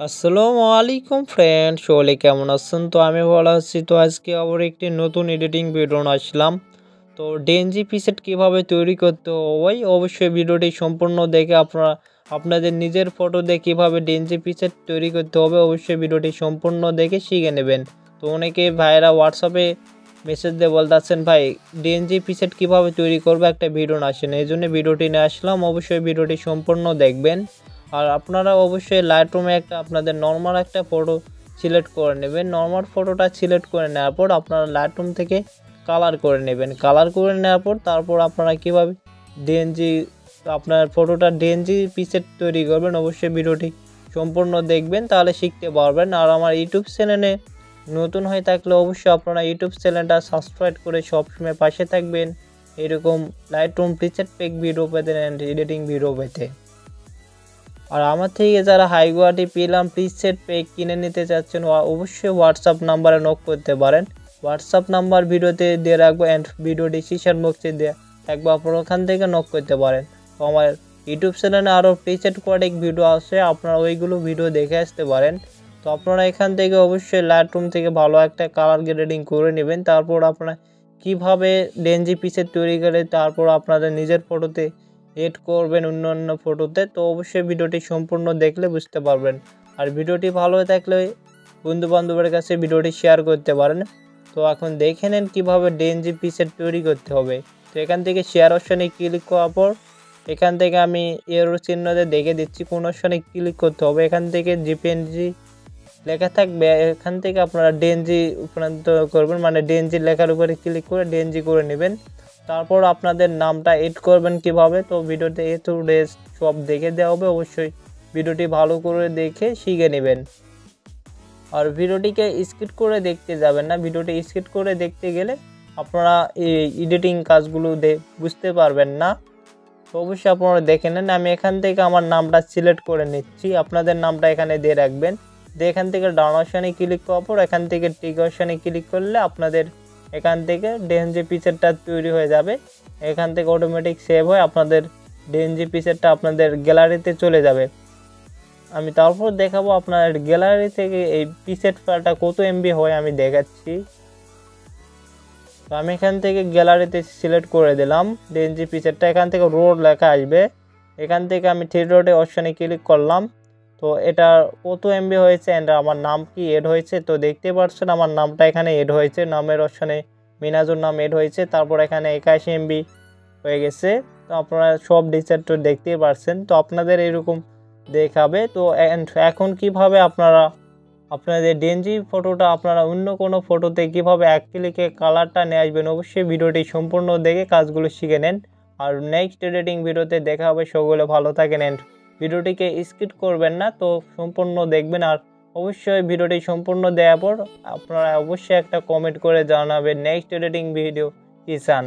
আসসালামু আলাইকুম ফ্রেন্ড, সকলে কেমন আছেন? তো আমি ভালো আছি। তো আজকে আবার একটি নতুন এডিটিং ভিডিও আসলাম। তো ডিএনজি প্রিসেট কীভাবে তৈরি করতে হয় অবশ্যই ভিডিওটি সম্পূর্ণ দেখে আপনাদের নিজের ফটো দিয়ে কীভাবে ডিএনজি প্রিসেট তৈরি করতে হবে অবশ্যই ভিডিওটি সম্পূর্ণ দেখে শিখে নেবেন। তো অনেকে ভাইরা হোয়াটসঅ্যাপে মেসেজ দিয়ে বলতেছেন ভাই ডিএনজি প্রিসেট কীভাবে তৈরি করবে একটা ভিডিও আসেন, এই জন্য ভিডিওটি নিয়ে আসলাম। অবশ্যই ভিডিওটি সম্পূর্ণ দেখবেন। আর আপনারা অবশ্যই লাইটরুমে আপনাদের নর্মাল একটা ফটো সিলেক্ট করে নেবেন। নর্মাল ফটোটা সিলেক্ট করে নেওয়ার পর আপনারা লাইটরুম থেকে কালার করে নেবেন। কালার করে নেওয়ার পর তারপর আপনারা কীভাবে ডিএনজি আপনার ফটোটা ডিএনজি প্রিসেট তৈরি করবেন অবশ্যই ভিডিওটি সম্পূর্ণ দেখবেন, তাহলে শিখতে পারবেন। আর আমার ইউটিউব চ্যানেলে নতুন হয়ে থাকলে অবশ্যই আপনারা ইউটিউব চ্যানেলটা সাবস্ক্রাইব করে সবসময় পাশে থাকবেন এরকম লাইটরুম প্রিসেট পেক ভিডিও পেতে অ্যান্ড এডিটিং ভিডিও পেতে। আর আমার থেকে যারা হাই কোয়ালিটি পেলাম প্রিসেট পেক কিনে নিতে চাচ্ছেন অবশ্যই হোয়াটসঅ্যাপ নাম্বারে নক করতে পারেন। হোয়াটসঅ্যাপ নাম্বার ভিডিওতে দিয়ে রাখবো অ্যান্ড ভিডিও ডিসক্রিপশন বক্সে দিয়ে থাকবো, আপনারা ওখান থেকে নক করতে পারেন। তো আমার ইউটিউব চ্যানেলে আরও প্রিসেট কোয়ালিটি ভিডিও আছে, আপনারা ওইগুলো ভিডিও দেখে আসতে পারেন। তো আপনারা এখান থেকে অবশ্যই লাইটরুম থেকে ভালো একটা কালার গ্রেডিং করে নেবেন। তারপর আপনারা কীভাবে ডিএনজি প্রিসেট তৈরি করে তারপর আপনাদের নিজের ফটোতে এড করবেন অন্য ফটোতে। তো অবশ্যই ভিডিওটি সম্পূর্ণ দেখলে বুঝতে পারবেন। আর ভিডিওটি ভালো হয়ে থাকলে বন্ধুবান্ধবের কাছে ভিডিওটি শেয়ার করতে পারেন। তো এখন দেখে নেন কীভাবে ডিএনজি প্রিসেট তৈরি করতে হবে। তো এখান থেকে শেয়ার অপশানে ক্লিক করার পর এখান থেকে আমি এরো চিহ্নতে দেখে দিচ্ছি কোন অপশানে ক্লিক করতে হবে। এখান থেকে জিপিএনজি লেখা থাকবে, এখান থেকে আপনারা ডিএনজি রূপান্তর করবেন, মানে ডিএনজি লেখার উপরে ক্লিক করে ডিএনজি করে নেবেন। তারপর আপনাদের নামটা এড করবেন কিভাবে, তো ভিডিওতে এ টু ডেজ সব দেখে দেওয়া হবে। অবশ্যই ভিডিওটি ভালো করে দেখে শিখে নেবেন। আর ভিডিওটিকে স্কিপ করে দেখতে যাবেন না, ভিডিওটি স্কিপ করে দেখতে গেলে আপনারা এই এডিটিং কাজগুলো বুঝতে পারবেন না। তো অবশ্যই আপনারা দেখে নেন। আমি এখান থেকে আমার নামটা সিলেক্ট করে নিচ্ছি, আপনাদের নামটা এখানে দিয়ে রাখবেন। দিয়ে এখান থেকে ডান অপশানে ক্লিক করার পর এখান থেকে টিক অপশানে ক্লিক করলে আপনাদের এখান থেকে ডিএনজি প্রিসেটটা তৈরি হয়ে যাবে। এখান থেকে অটোমেটিক সেভ হয়ে আপনাদের ডিএনজি প্রিসেটটা আপনাদের গ্যালারিতে চলে যাবে। আমি তারপর দেখাবো আপনার গ্যালারি থেকে এই প্রিসেট ফাইলটা কত এমবি হয় আমি দেখাচ্ছি। তো আমি এখান থেকে গ্যালারিতে সিলেক্ট করে দিলাম ডিএনজি প্রিসেটটা, এখান থেকে রোড লেখা আসবে। এখান থেকে আমি থ্রি ডটে অপশানে ক্লিক করলাম। তো এটা কত এমবি হয়েছে অ্যান্ড আমার নাম কি এড হয়েছে, তো দেখতে পাচ্ছেন আমার নামটা এখানে এড হয়েছে, নামের অপশানে মিনাজুর নাম এড হয়েছে। তারপর এখানে 81 এমবি হয়ে গেছে। তো আপনারা সব ডিসেট তো দেখতেই পারছেন। তো আপনাদের এরকম দেখাবে। তো এখন কিভাবে আপনারা আপনাদের ডিএনজি ফটোটা আপনারা অন্য কোনো ফটোতে কীভাবে এক ক্লিকে কালারটা নিয়ে আসবেন অবশ্যই ভিডিওটি সম্পূর্ণ দেখে কাজগুলো শিখে নেন। আর নেক্সট এডিটিং ভিডিওতে দেখা হবে। সকলে ভালো থাকেন অ্যান্ড ভিডিওটিকে স্কিপ করবেন না, তো সম্পূর্ণ দেখবেন। আর অবশ্যই ভিডিওটি সম্পূর্ণ দেওয়ার পর আপনারা অবশ্যই একটা কমেন্ট করে জানাবেন নেক্সট এডিটিং ভিডিও কি চান।